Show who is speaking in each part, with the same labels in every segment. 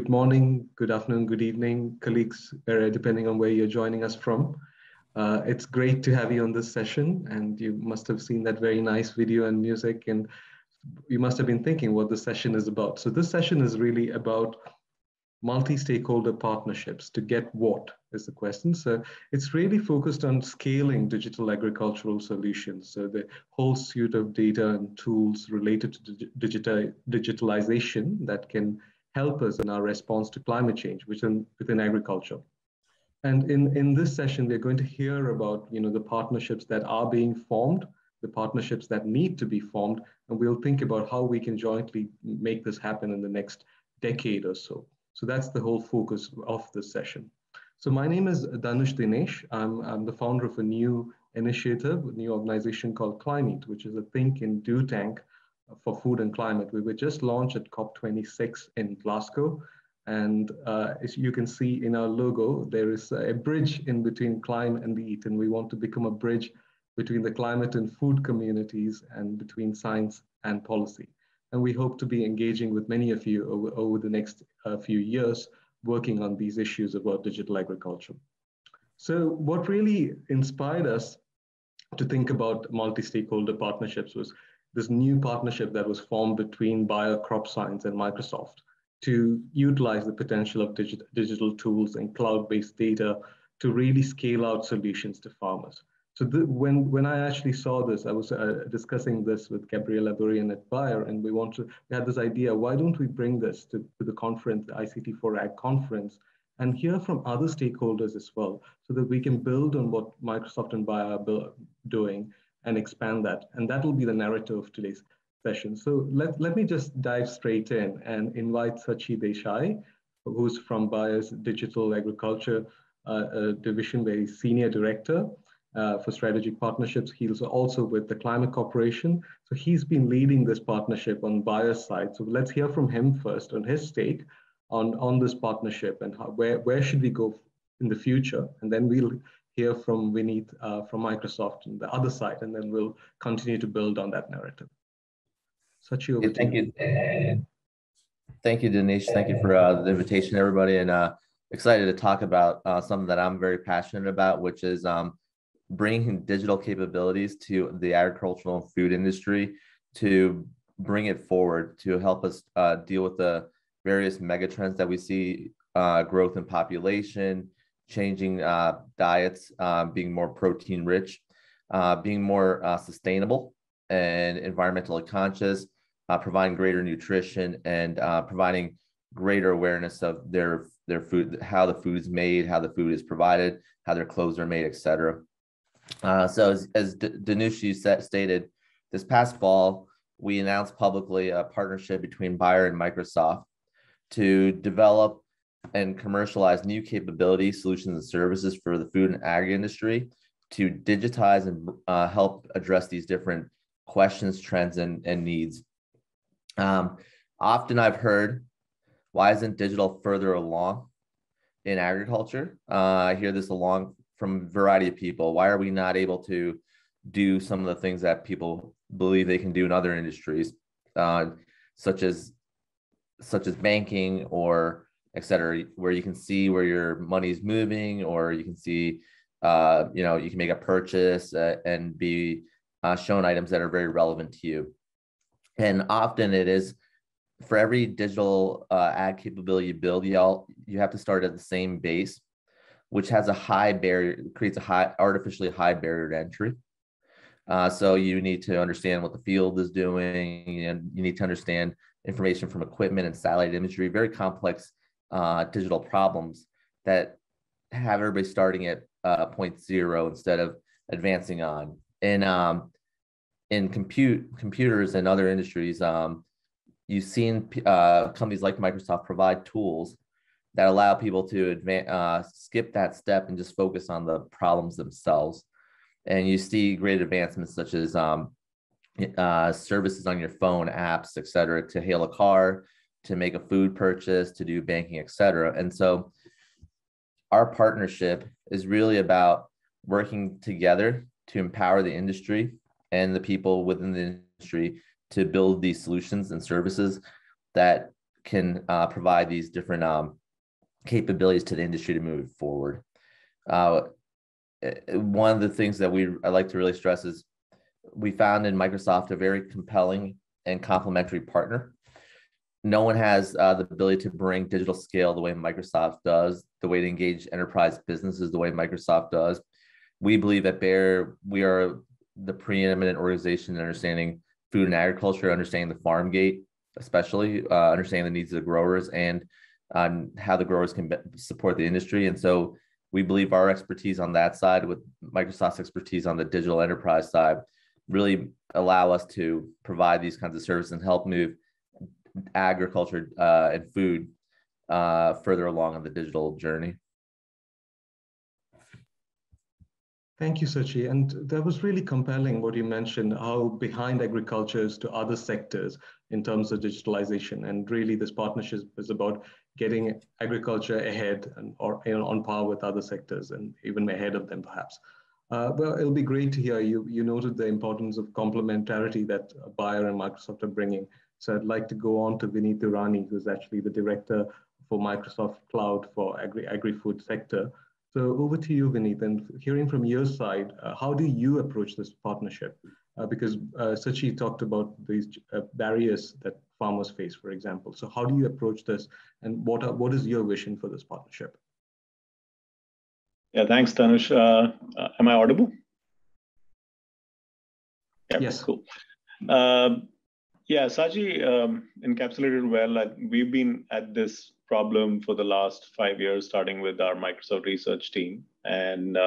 Speaker 1: Good morning, good afternoon, good evening, colleagues, depending on where you're joining us from. It's great to have you on this session, and you must have seen that very nice video and music, and you must have been thinking what the session is about. So this session is really about multi-stakeholder partnerships. To get what is the question. So it's really focused on scaling digital agricultural solutions. So the whole suite of data and tools related to digitalization that can help us in our response to climate change within agriculture. And in this session, we're going to hear about the partnerships that are being formed, the partnerships that need to be formed, and we'll think about how we can jointly make this happen in the next decade or so. So that's the whole focus of this session. So my name is Dhanush Dinesh. I'm the founder of a new initiative, a new organization called Climate, which is a think and do tank for food and climate. We were just launched at COP26 in Glasgow. And as you can see in our logo, there is a bridge in between climb and eat. And we want to become a bridge between the climate and food communities and between science and policy. And we hope to be engaging with many of you over the next few years, working on these issues about digital agriculture. So what really inspired us to think about multi-stakeholder partnerships was this new partnership that was formed between Bayer Crop Science and Microsoft to utilize the potential of digital tools and cloud-based data to really scale out solutions to farmers. So when I actually saw this, I was discussing this with Gabriela Burian at Bayer, and we had this idea, why don't we bring this to the conference, the ICTforAg conference, and hear from other stakeholders as well, so that we can build on what Microsoft and Bayer are doing and expand that. And that will be the narrative of today's session. So let me just dive straight in and invite Sachi Desai, who's from Bayer's Digital Agriculture Division, where he's Senior Director for Strategic Partnerships. He's also with the Climate Corporation. So he's been leading this partnership on Bayer's side. So let's hear from him first on his take on this partnership and where should we go in the future. And then we'll hear from Vineet from Microsoft on the other side, and then we'll continue to build on that narrative. Sachi, over to you.
Speaker 2: Thank you, Dinesh. Thank you for the invitation, everybody, and excited to talk about something that I'm very passionate about, which is bringing digital capabilities to the agricultural and food industry to bring it forward to help us deal with the various megatrends that we see, growth in population, changing diets, being more protein rich, being more sustainable and environmentally conscious, providing greater nutrition, and providing greater awareness of their food, how the food is made, how the food is provided, how their clothes are made, etc. So as Dhanush stated, this past fall, we announced publicly a partnership between Bayer and Microsoft to develop and commercialize new capabilities, solutions, and services for the food and ag industry to digitize and help address these different questions, trends, and needs. Often I've heard, why isn't digital further along in agriculture? I hear this from a variety of people. Why are we not able to do some of the things that people believe they can do in other industries, such as banking or et cetera, where you can see where your money is moving, or you can see, you can make a purchase and be shown items that are very relevant to you. And often it is, for every digital ag capability you build, you have to start at the same base, which has a high barrier, creates a artificially high barrier to entry. So you need to understand what the field is doing, and you need to understand information from equipment and satellite imagery, very complex digital problems that have everybody starting at point zero instead of advancing on. In computers and other industries, you've seen companies like Microsoft provide tools that allow people to skip that step and just focus on the problems themselves. And you see great advancements such as services on your phone, apps, et cetera, to hail a car, to make a food purchase, to do banking, et cetera. And so our partnership is really about working together to empower the industry and the people within the industry to build these solutions and services that can provide these different capabilities to the industry to move forward. One of the things that I like to really stress is we found in Microsoft a very compelling and complementary partner. No one has the ability to bring digital scale the way Microsoft does, the way to engage enterprise businesses the way Microsoft does. We believe at Bayer, we are the preeminent organization in understanding food and agriculture, understanding the farm gate, especially understanding the needs of the growers and how the growers can support the industry. And so we believe our expertise on that side with Microsoft's expertise on the digital enterprise side really allow us to provide these kinds of services and help move agriculture and food further along on the digital journey.
Speaker 1: Thank you, Sachi. And that was really compelling what you mentioned, how behind agriculture is to other sectors in terms of digitalization. And really this partnership is about getting agriculture ahead or on par with other sectors and even ahead of them perhaps. Well, it'll be great to hear you noted the importance of complementarity that Bayer and Microsoft are bringing. So I'd like to go on to Vineet Irani, who's actually the director for Microsoft Cloud for agri-food sector. So over to you, Vineet, and hearing from your side, how do you approach this partnership? Because Sachi talked about these barriers that farmers face, for example. So how do you approach this, and what is your vision for this partnership?
Speaker 3: Yeah, thanks, Tanush. Am I audible? Yeah,
Speaker 1: yes.
Speaker 3: Cool. Yeah, Sachi encapsulated well. We've been at this problem for the last 5 years, starting with our Microsoft research team, and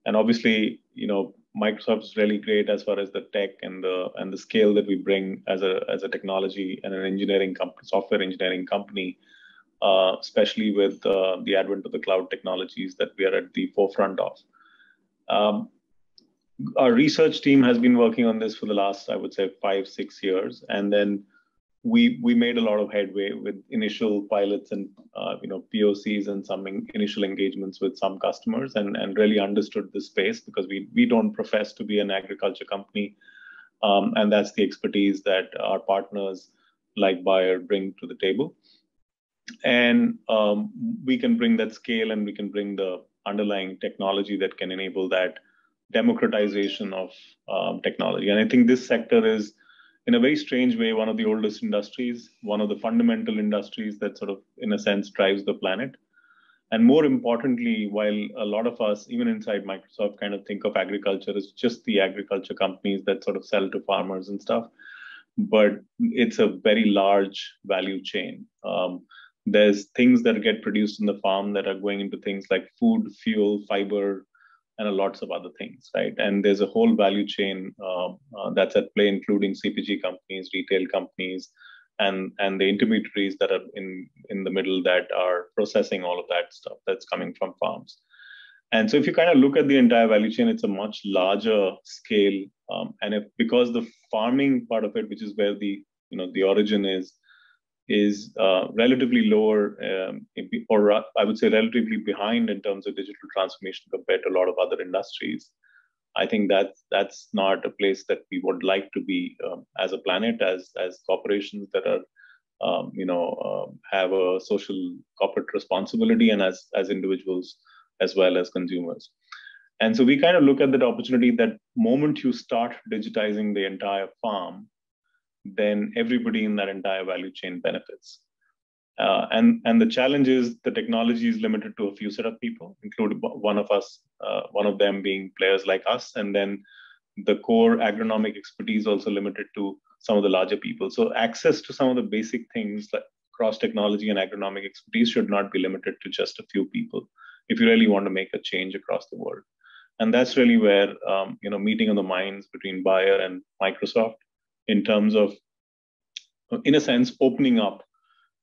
Speaker 3: obviously, Microsoft is really great as far as the tech and the scale that we bring as a technology and an engineering company, software engineering company, especially with the advent of the cloud technologies that we are at the forefront of. Our research team has been working on this for the last, I would say, 5-6 years, and then we made a lot of headway with initial pilots and POCs and some initial engagements with some customers, and really understood the space, because we don't profess to be an agriculture company, and that's the expertise that our partners like Bayer bring to the table, and we can bring that scale, and we can bring the underlying technology that can enable that democratization of technology. And I think this sector is, in a very strange way, one of the oldest industries, one of the fundamental industries that sort of, in a sense, drives the planet. And more importantly, while a lot of us, even inside Microsoft, kind of think of agriculture as just the agriculture companies that sort of sell to farmers and stuff, but it's a very large value chain. There's things that get produced in the farm that are going into things like food, fuel, fiber, and lots of other things, right? And there's a whole value chain that's at play, including CPG companies, retail companies, and the intermediaries that are in the middle that are processing all of that stuff that's coming from farms. And so if you kind of look at the entire value chain, it's a much larger scale. And because the farming part of it, which is where the origin is relatively lower, or I would say relatively behind in terms of digital transformation compared to a lot of other industries. I think that's not a place that we would like to be as a planet, as corporations that are, have a social corporate responsibility, and as individuals as well as consumers. And so we kind of look at that opportunity that moment you start digitizing the entire farm, then everybody in that entire value chain benefits. And the challenge is the technology is limited to a few set of people, including one of them being players like us, and then the core agronomic expertise also limited to some of the larger people. So access to some of the basic things like cross-technology and agronomic expertise should not be limited to just a few people if you really want to make a change across the world. And that's really where, meeting of the minds between Bayer and Microsoft in terms of, in a sense, opening up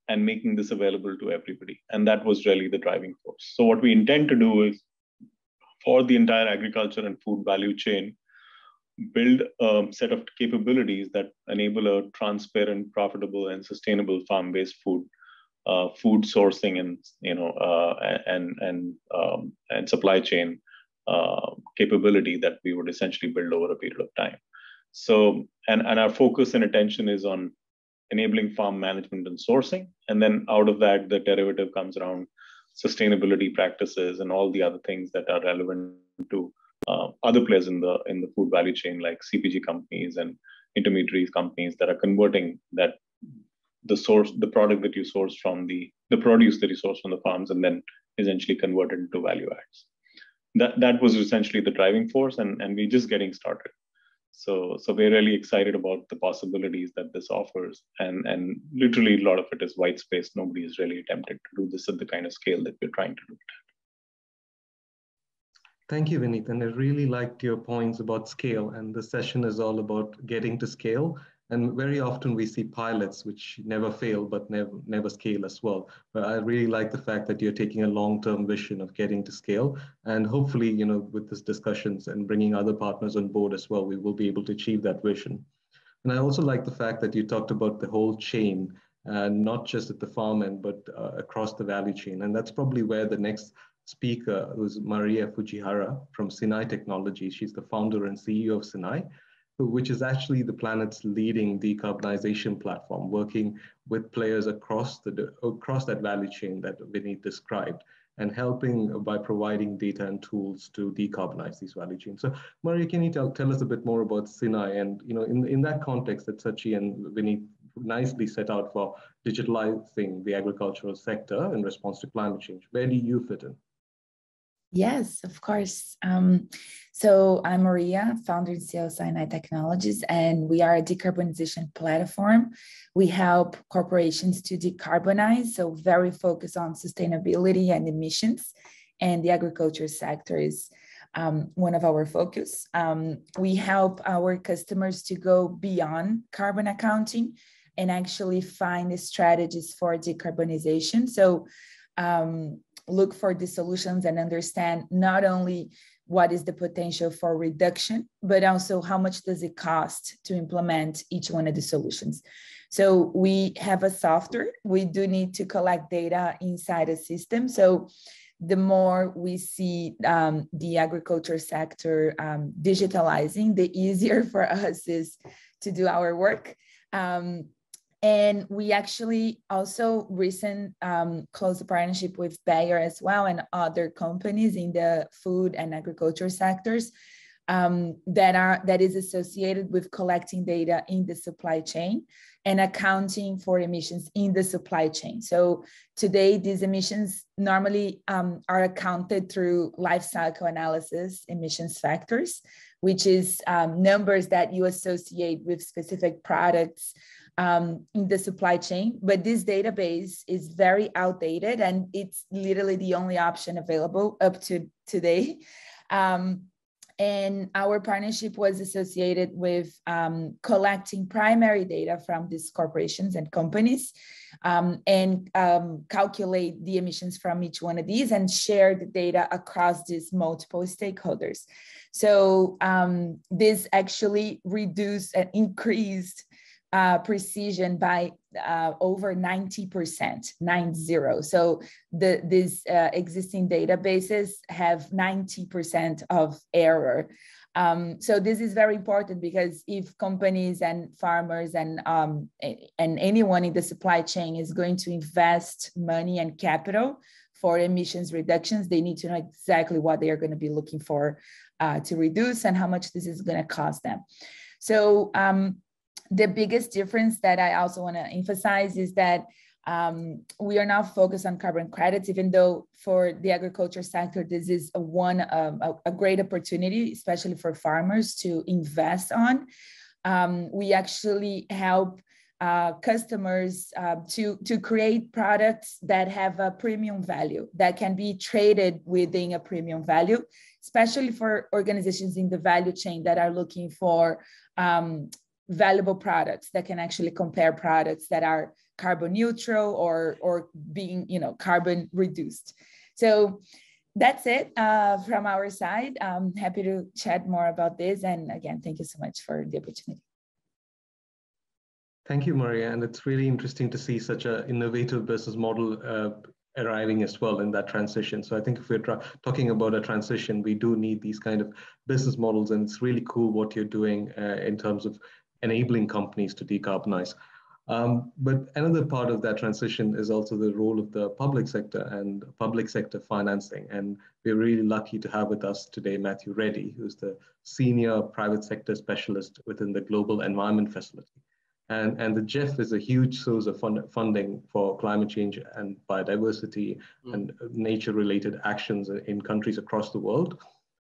Speaker 3: and making this available to everybody. And that was really the driving force. So what we intend to do is, for the entire agriculture and food value chain, build a set of capabilities that enable a transparent, profitable, and sustainable farm-based food sourcing and supply chain capability that we would essentially build over a period of time. So, and our focus and attention is on enabling farm management and sourcing. And then out of that, the derivative comes around sustainability practices and all the other things that are relevant to other players in the food value chain, like CPG companies and intermediaries companies that are converting that the product that you source from the produce that you source from the farms, and then essentially converted into value adds. That was essentially the driving force, and we're just getting started. So we're really excited about the possibilities that this offers, and literally a lot of it is white space. Nobody is really attempted to do this at the kind of scale that we're trying to do it at.
Speaker 1: Thank you, Vineet. And I really liked your points about scale. And the session is all about getting to scale. And very often we see pilots which never fail, but never scale as well. But I really like the fact that you're taking a long-term vision of getting to scale. And hopefully, with these discussions and bringing other partners on board as well, we will be able to achieve that vision. And I also like the fact that you talked about the whole chain, not just at the farm end, but across the value chain. And that's probably where the next speaker was Maria Fujihara from Sinai Technologies. She's the founder and CEO of Sinai, which is actually the planet's leading decarbonization platform, working with players across that value chain that Vineet described, and helping by providing data and tools to decarbonize these value chains. So, Maria, can you tell us a bit more about Sinai? And in that context that Sachi and Vineet nicely set out for digitalizing the agricultural sector in response to climate change, where do you fit in?
Speaker 4: Yes, of course. So I'm Maria, founder and CEO of Sinai Technologies, and we are a decarbonization platform. We help corporations to decarbonize, so very focused on sustainability and emissions, and the agriculture sector is one of our focus. We help our customers to go beyond carbon accounting and actually find strategies for decarbonization. So look for the solutions and understand not only what is the potential for reduction, but also how much does it cost to implement each one of the solutions. So we have a software. We do need to collect data inside a system. So the more we see the agriculture sector digitalizing, the easier for us is to do our work. And we actually also closed a partnership with Bayer as well and other companies in the food and agriculture sectors that is associated with collecting data in the supply chain and accounting for emissions in the supply chain. So today, these emissions normally are accounted through life cycle analysis emissions factors, which is numbers that you associate with specific products in the supply chain. But this database is very outdated, and it's literally the only option available up to today. And our partnership was associated with collecting primary data from these corporations and companies and calculate the emissions from each one of these and share the data across these multiple stakeholders. So this actually reduced and increased precision by over 90%, 90. So these existing databases have 90% of error. So this is very important because if companies and farmers and anyone in the supply chain is going to invest money and capital for emissions reductions, they need to know exactly what they are going to be looking for to reduce and how much this is going to cost them. So the biggest difference that I also want to emphasize is that we are now focused on carbon credits, even though for the agriculture sector, this is a great opportunity, especially for farmers to invest on. We actually help customers to create products that have a premium value that can be traded within a premium value, especially for organizations in the value chain that are looking for valuable products that can actually compare products that are carbon neutral or being carbon reduced. So that's it from our side. I'm happy to chat more about this. And again, thank you so much for the opportunity.
Speaker 1: Thank you, Maria. And it's really interesting to see such an innovative business model arriving as well in that transition. So I think if we're talking about a transition, we do need these kind of business models. And it's really cool what you're doing in terms of enabling companies to decarbonize. But another part of that transition is also the role of the public sector and public sector financing. And we're really lucky to have with us today Matthew Reddy, who's the senior private sector specialist within the Global Environment Facility. And the GEF is a huge source of funding for climate change and biodiversity and nature-related actions in countries across the world.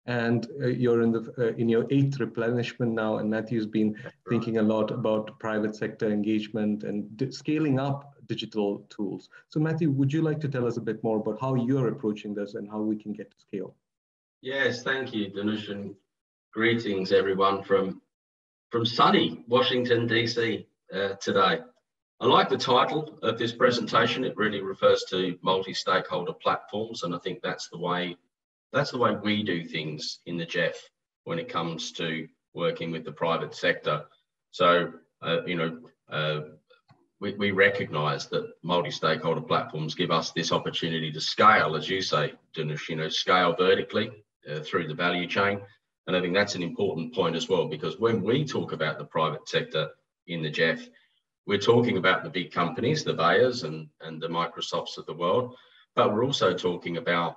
Speaker 1: And you're in your 8th replenishment now, and Matthew's been thinking a lot about private sector engagement and scaling up digital tools. So Matthew, would you like to tell us a bit more about how you're approaching this and how we can get to scale?
Speaker 5: Yes, thank you, Dhanush, and greetings everyone from sunny Washington, DC today. I like the title of this presentation. It really refers to multi-stakeholder platforms, and I think that's the way we do things in the GEF when it comes to working with the private sector. So, we recognise that multi-stakeholder platforms give us this opportunity to scale, as you say, Dhanush, scale vertically through the value chain. And I think that's an important point as well, because when we talk about the private sector in the GEF, we're talking about the big companies, the Bayers and the Microsofts of the world, but we're also talking about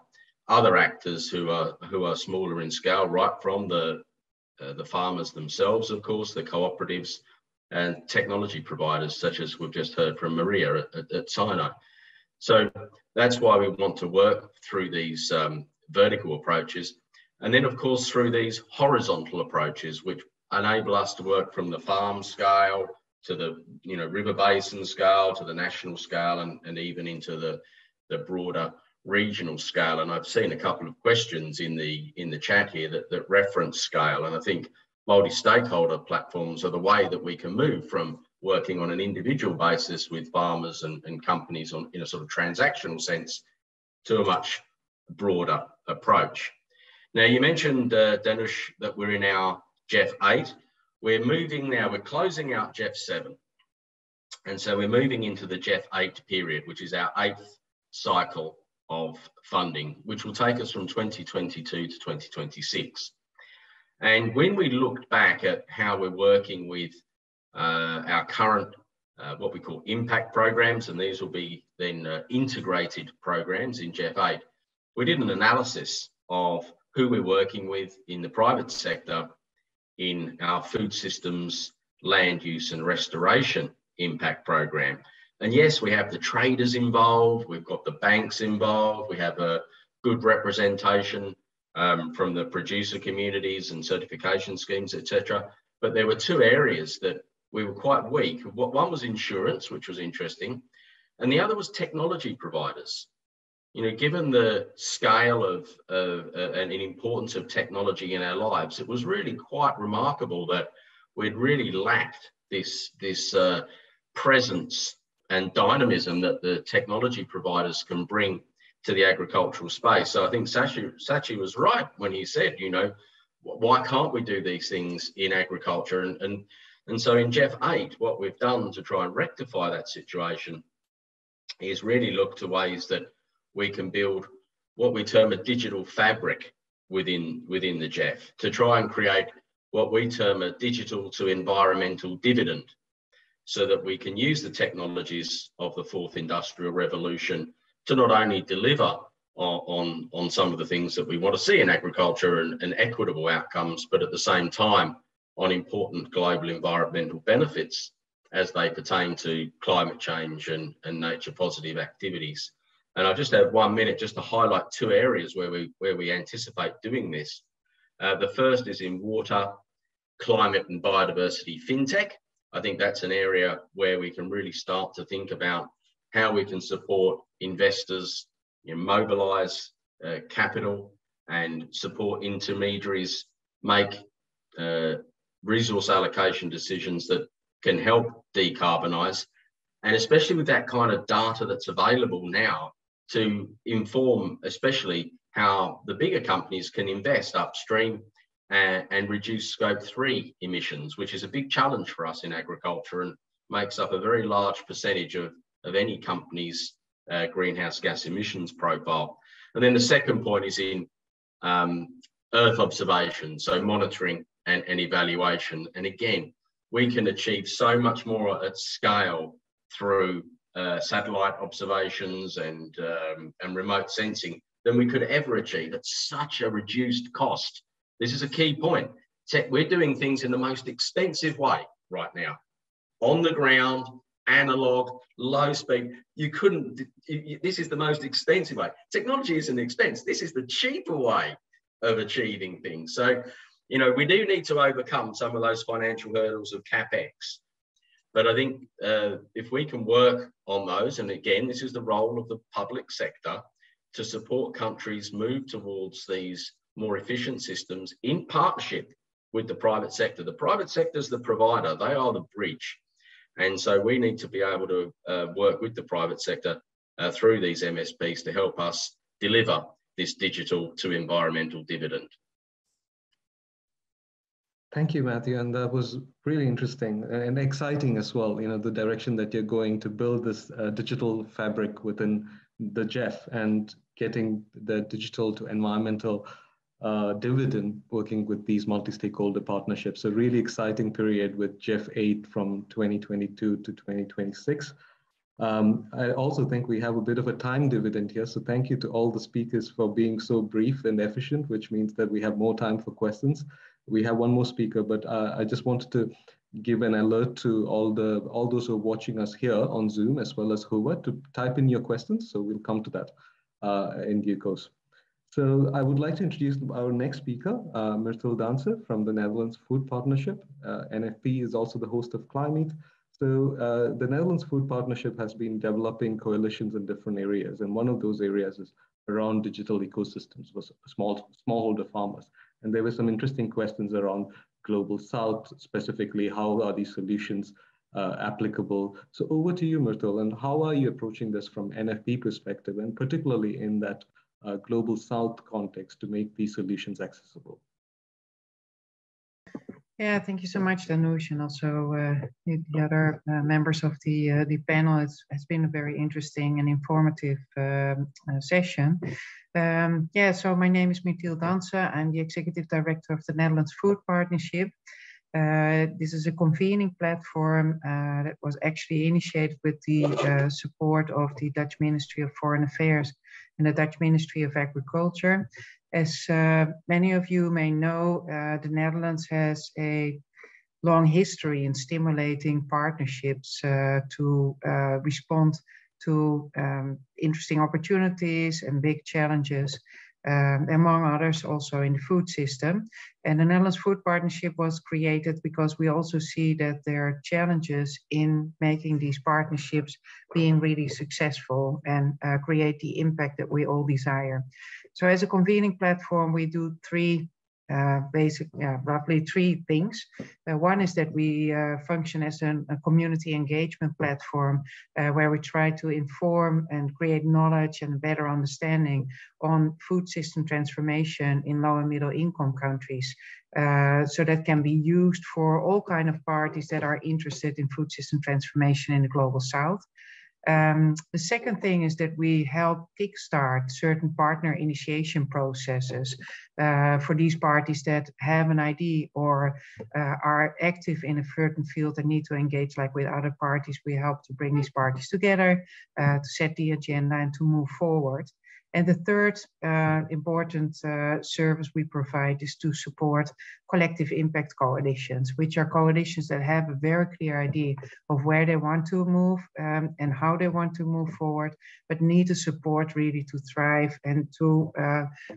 Speaker 5: other actors who are smaller in scale, right from the farmers themselves, of course, the cooperatives and technology providers, such as we've just heard from Maria at Sinai. So that's why we want to work through these vertical approaches. And then, of course, through these horizontal approaches, which enable us to work from the farm scale to the river basin scale, to the national scale, and even into the broader regional scale. And I've seen a couple of questions in the chat here that reference scale. And I think multi-stakeholder platforms are the way that we can move from working on an individual basis with farmers and companies in a sort of transactional sense to a much broader approach. Now, you mentioned, Dhanush, that we're in our GEF 8. We're moving now, we're closing out GEF 7. And so we're moving into the GEF 8 period, which is our 8th cycle of funding, which will take us from 2022 to 2026. And when we looked back at how we're working with our current, what we call impact programs, and these will be then integrated programs in GEF 8, we did an analysis of who we're working with in the private sector in our food systems, land use and restoration impact program. And yes, we have the traders involved, we've got the banks involved, we have a good representation from the producer communities and certification schemes, etc. But there were 2 areas that we were quite weak. One was insurance, which was interesting, and the other was technology providers. Given the scale of and importance of technology in our lives, it was really quite remarkable that we'd really lacked this presence and dynamism that the technology providers can bring to the agricultural space. So I think Sachi was right when he said, why can't we do these things in agriculture? And so in GEF 8, what we've done to try and rectify that situation is really look to ways that we can build what we term a digital fabric within the GEF to try and create what we term a digital to environmental dividend, so that we can use the technologies of the 4th industrial revolution to not only deliver on some of the things that we want to see in agriculture and equitable outcomes, but at the same time on important global environmental benefits as they pertain to climate change and nature positive activities. And I just have 1 minute just to highlight 2 areas where we anticipate doing this. The first is in water, climate and biodiversity fintech. I think that's an area where we can really start to think about how we can support investors, mobilize capital and support intermediaries make resource allocation decisions that can help decarbonize, and especially with that kind of data that's available now to inform especially how the bigger companies can invest upstream and reduce scope 3 emissions, which is a big challenge for us in agriculture and makes up a very large percentage of any company's greenhouse gas emissions profile. And then the second point is in Earth observation, so monitoring and evaluation. And again, we can achieve so much more at scale through satellite observations and remote sensing than we could ever achieve at such a reduced cost. This is a key point. We're doing things in the most expensive way right now. On the ground, analog, low speed. You couldn't, this is the most expensive way. Technology is an expense. This is the cheaper way of achieving things. So, you know, we do need to overcome some of those financial hurdles of CapEx. But I think if we can work on those, and again, this is the role of the public sector to support countries move towards these more efficient systems in partnership with the private sector. The private sector is the provider, they are the bridge. And so we need to be able to work with the private sector through these MSPs to help us deliver this digital to environmental dividend.
Speaker 1: Thank you, Matthew. And that was really interesting and exciting as well, you know, the direction that you're going to build this digital fabric within the GEF and getting the digital to environmental dividend working with these multi-stakeholder partnerships. A really exciting period with GEF 8 from 2022 to 2026. I also think we have a bit of a time dividend here. So thank you to all the speakers for being so brief and efficient, which means that we have more time for questions. We have one more speaker, but I just wanted to give an alert to all those who are watching us here on Zoom as well as Hoover to type in your questions. So we'll come to that in due course. So I would like to introduce our next speaker, Myrtle Dancer from the Netherlands Food Partnership. NFP is also the host of Climate. So the Netherlands Food Partnership has been developing coalitions in different areas. And one of those areas is around digital ecosystems for smallholder farmers. And there were some interesting questions around Global South, specifically how are these solutions applicable? So over to you, Myrtle, and how are you approaching this from NFP perspective, and particularly in that Global South context to make these solutions accessible?
Speaker 6: Yeah, thank you so much, Danush, and also the other members of the panel. It's been a very interesting and informative session. Yeah, so my name is Myrtle Dancer. I'm the Executive Director of the Netherlands Food Partnership. This is a convening platform that was actually initiated with the support of the Dutch Ministry of Foreign Affairs and the Dutch Ministry of Agriculture. As many of you may know, the Netherlands has a long history in stimulating partnerships to respond to interesting opportunities and big challenges, among others also in the food system. And the Netherlands Food Partnership was created because we also see that there are challenges in making these partnerships being really successful and create the impact that we all desire. So as a convening platform, we do roughly three things. One is that we function as a community engagement platform where we try to inform and create knowledge and better understanding on food system transformation in low and middle income countries. So that can be used for all kinds of parties that are interested in food system transformation in the Global South. The second thing is that we help kickstart certain partner initiation processes for these parties that have an idea or are active in a certain field and need to engage like with other parties. We help to bring these parties together to set the agenda and to move forward. And the third important service we provide is to support collective impact coalitions, which are coalitions that have a very clear idea of where they want to move and how they want to move forward, but need the support really to thrive and to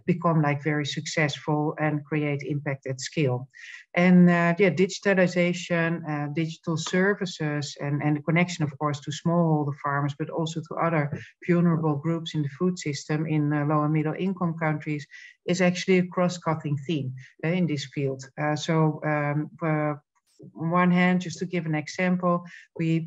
Speaker 6: become like very successful and create impact at scale. And yeah, digitalization, digital services, and the connection, of course, to smallholder farmers, but also to other vulnerable groups in the food system in low and middle income countries is actually a cross-cutting theme in this field. On one hand, just to give an example, we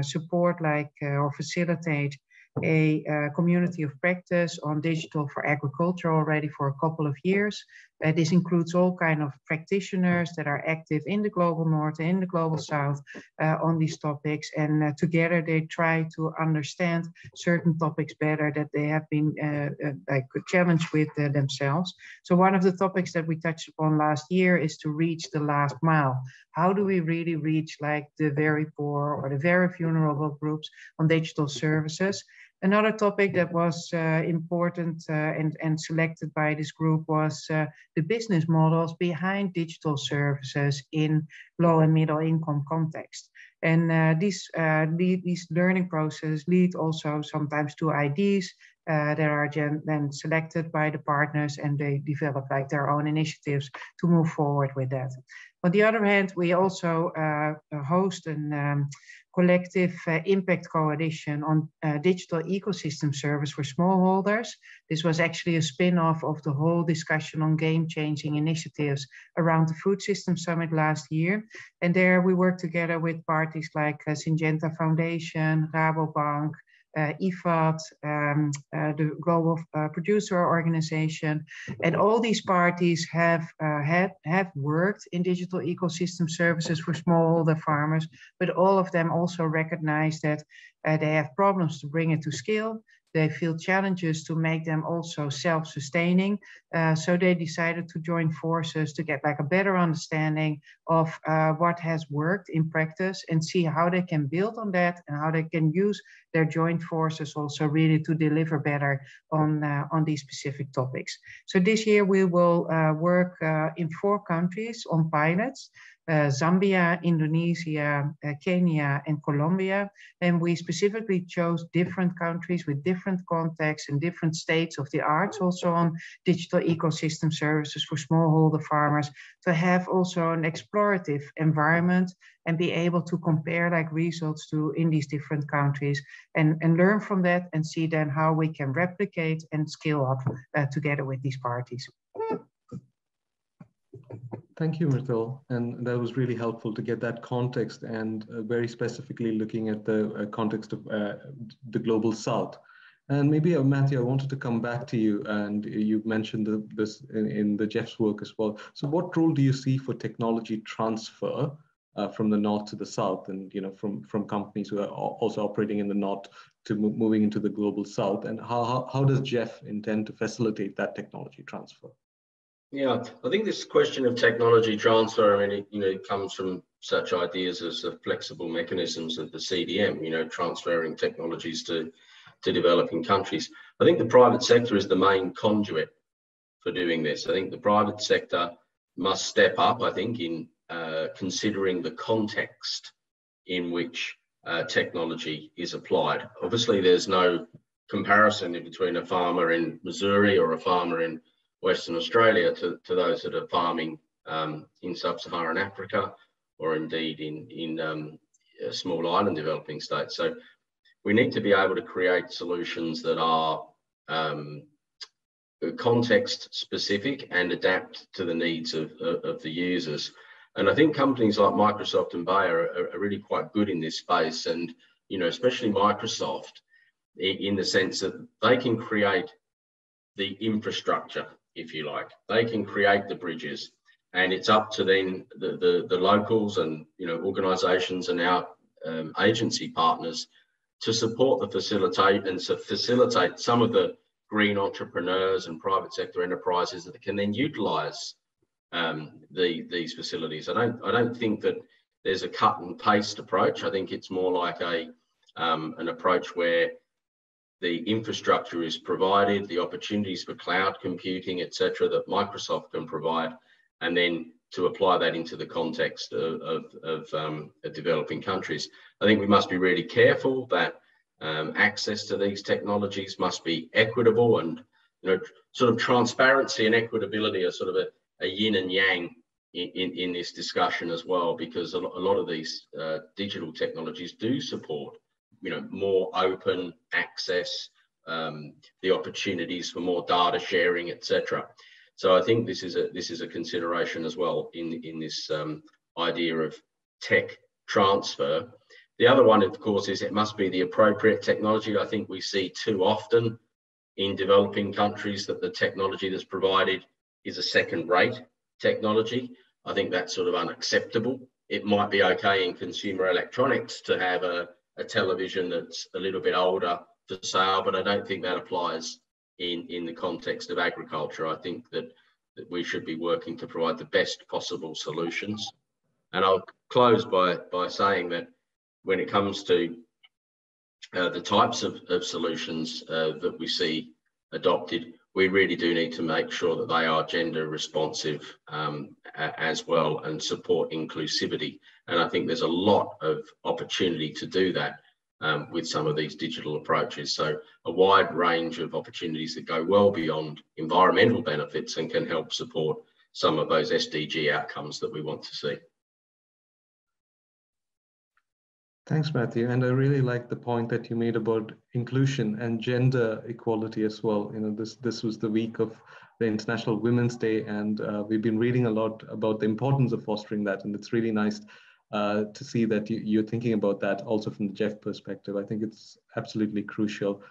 Speaker 6: support or facilitate a community of practice on digital for agriculture already for a couple of years. This includes all kinds of practitioners that are active in the global north and in the global south on these topics. And together they try to understand certain topics better that they have been like challenged with themselves. So one of the topics that we touched upon last year is to reach the last mile. How do we really reach like the very poor or the very vulnerable groups on digital services? Another topic that was important and selected by this group was the business models behind digital services in low and middle income context. And these learning processes lead also sometimes to ideas that are then selected by the partners, and they develop like their own initiatives to move forward with that. On the other hand, we also host an collective impact coalition on digital ecosystem service for smallholders. This was actually a spin-off of the whole discussion on game-changing initiatives around the Food System Summit last year. And there we work together with parties like Syngenta Foundation, Rabobank, IFAD, the Global Producer Organization, and all these parties have worked in digital ecosystem services for smallholder farmers, but all of them also recognize that they have problems to bring it to scale. They feel challenges to make them also self-sustaining. So they decided to join forces to get like a better understanding of what has worked in practice and see how they can build on that and how they can use their joint forces also really to deliver better on these specific topics. So this year we will work in 4 countries on pilots. Zambia, Indonesia, Kenya, and Colombia. And we specifically chose different countries with different contexts and different states of the arts also on digital ecosystem services for smallholder farmers to have also an explorative environment and be able to compare like results to in these different countries and learn from that and see then how we can replicate and scale up together with these parties.
Speaker 1: Thank you, Myrtle. And that was really helpful to get that context and very specifically looking at the context of the Global South. And maybe, Matthew, I wanted to come back to you, and you mentioned this in the Jeff's work as well. So what role do you see for technology transfer from the North to the South, and from companies who are also operating in the North to moving into the Global South? And how does Jeff intend to facilitate that technology transfer?
Speaker 5: Yeah, I think this question of technology transfer, I mean, it comes from such ideas as the flexible mechanisms of the CDM, transferring technologies to developing countries. I think the private sector is the main conduit for doing this. I think the private sector must step up, I think, in considering the context in which technology is applied. Obviously, there's no comparison between a farmer in Missouri or a farmer in Western Australia to those that are farming in sub-Saharan Africa, or indeed in small island developing states. So we need to be able to create solutions that are context specific and adapt to the needs of the users. And I think companies like Microsoft and Bayer are really quite good in this space, and especially Microsoft, in the sense that they can create the infrastructure, if you like. They can create the bridges, and it's up to then the locals and organisations and our agency partners to support the facilitate some of the green entrepreneurs and private sector enterprises that can then utilise these facilities. I don't think that there's a cut and paste approach. I think it's more like an approach where the infrastructure is provided, the opportunities for cloud computing, etc., that Microsoft can provide, and then to apply that into the context of developing countries. I think we must be really careful that access to these technologies must be equitable, and sort of transparency and equitability are sort of a yin and yang in this discussion as well, because a lot of these digital technologies do support more open access, the opportunities for more data sharing, etc. So I think this is a consideration as well in this idea of tech transfer. The other one, of course, is it must be the appropriate technology. I think we see too often in developing countries that the technology that's provided is a second-rate technology. I think that's sort of unacceptable. It might be okay in consumer electronics to have a television that's a little bit older for sale, but I don't think that applies in the context of agriculture. I think that we should be working to provide the best possible solutions. And I'll close by saying that when it comes to the types of solutions that we see adopted, we really do need to make sure that they are gender responsive as well and support inclusivity. And I think there's a lot of opportunity to do that with some of these digital approaches. So a wide range of opportunities that go well beyond environmental benefits and can help support some of those SDG outcomes that we want to see.
Speaker 1: Thanks, Matthew. And I really like the point that you made about inclusion and gender equality as well. You know, this was the week of the International Women's Day, and we've been reading a lot about the importance of fostering that. And it's really nice to see that you're thinking about that also from the Jeff perspective. I think it's absolutely crucial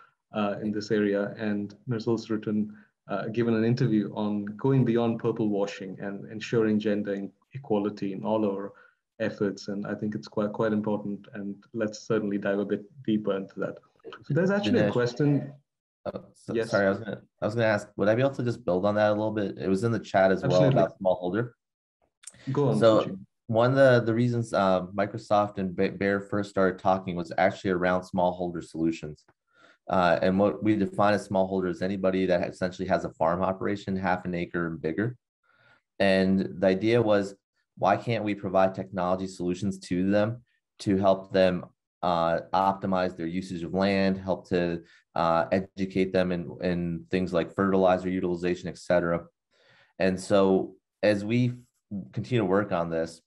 Speaker 1: in this area. And Mirzel's given an interview on going beyond purple washing and ensuring gender equality in all our efforts, and I think it's quite important, and let's certainly dive a bit deeper into that. So there's actually a question.
Speaker 2: Yes. Sorry, I was gonna ask, would I be able to just build on that a little bit? It was in the chat as
Speaker 1: Absolutely.
Speaker 2: well about Smallholder.
Speaker 1: Go on.
Speaker 2: So one of the reasons Microsoft and Bayer first started talking was actually around smallholder solutions. And what we define as smallholder is anybody that essentially has a farm operation, half an acre and bigger. And the idea was, why can't we provide technology solutions to them to help them optimize their usage of land, help to educate them in things like fertilizer utilization, et cetera. And so as we continue to work on this,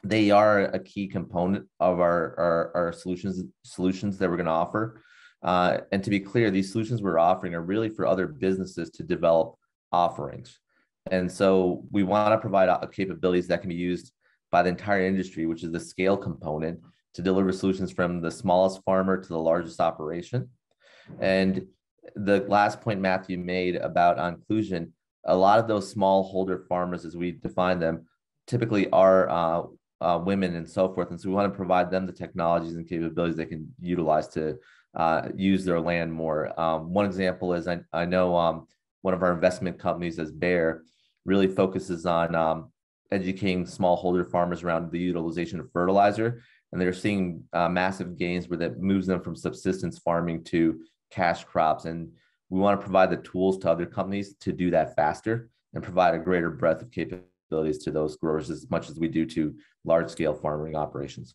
Speaker 2: they are a key component of our solutions that we're going to offer. And to be clear, these solutions we're offering are really for other businesses to develop offerings. And so we want to provide capabilities that can be used by the entire industry, which is the scale component, to deliver solutions from the smallest farmer to the largest operation. And the last point Matthew made about inclusion, a lot of those smallholder farmers, as we define them, typically are women and so forth. And so we want to provide them the technologies and capabilities they can utilize to use their land more. One example is I know one of our investment companies as Bayer really focuses on educating smallholder farmers around the utilization of fertilizer. And they're seeing massive gains where that moves them from subsistence farming to cash crops. And we want to provide the tools to other companies to do that faster and provide a greater breadth of capabilities to those growers as much as we do to large scale farming operations.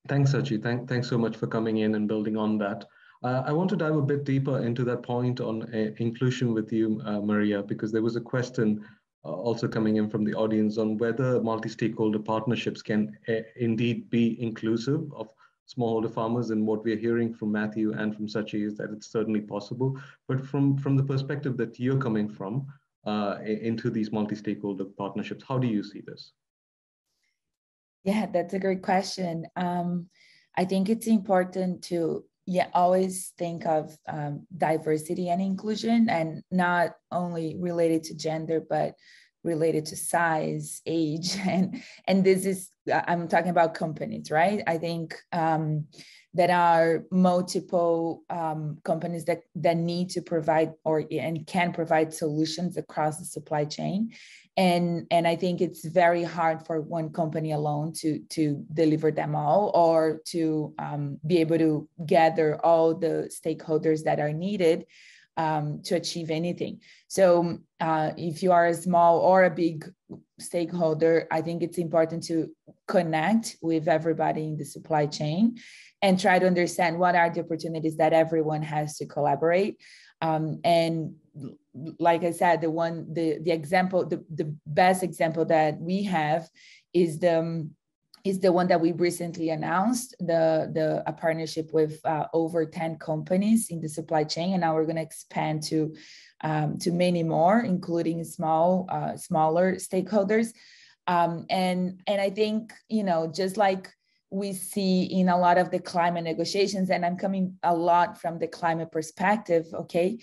Speaker 1: Thanks, Sachi. Thanks so much for coming in and building on that. I want to dive a bit deeper into that point on inclusion with you, Maria, because there was a question also coming in from the audience on whether multi-stakeholder partnerships can indeed be inclusive of smallholder farmers. And what we're hearing from Matthew and from Sachi is that it's certainly possible. But from the perspective that you're coming from into these multi-stakeholder partnerships, how do you see this?
Speaker 4: Yeah, that's a great question. I think it's important to always think of diversity and inclusion, and not only related to gender, but related to size, age, and this is, I'm talking about companies, right? I think there are multiple companies that need to provide and can provide solutions across the supply chain. And I think it's very hard for one company alone to deliver them all, or to be able to gather all the stakeholders that are needed to achieve anything. So if you are a small or a big stakeholder, I think it's important to connect with everybody in the supply chain and try to understand what are the opportunities that everyone has to collaborate. And like I said, the best example that we have is the one that we recently announced, a partnership with over 10 companies in the supply chain, and now we're going to expand to many more, including smaller stakeholders. And I think, just like we see in a lot of the climate negotiations, and I'm coming a lot from the climate perspective, okay?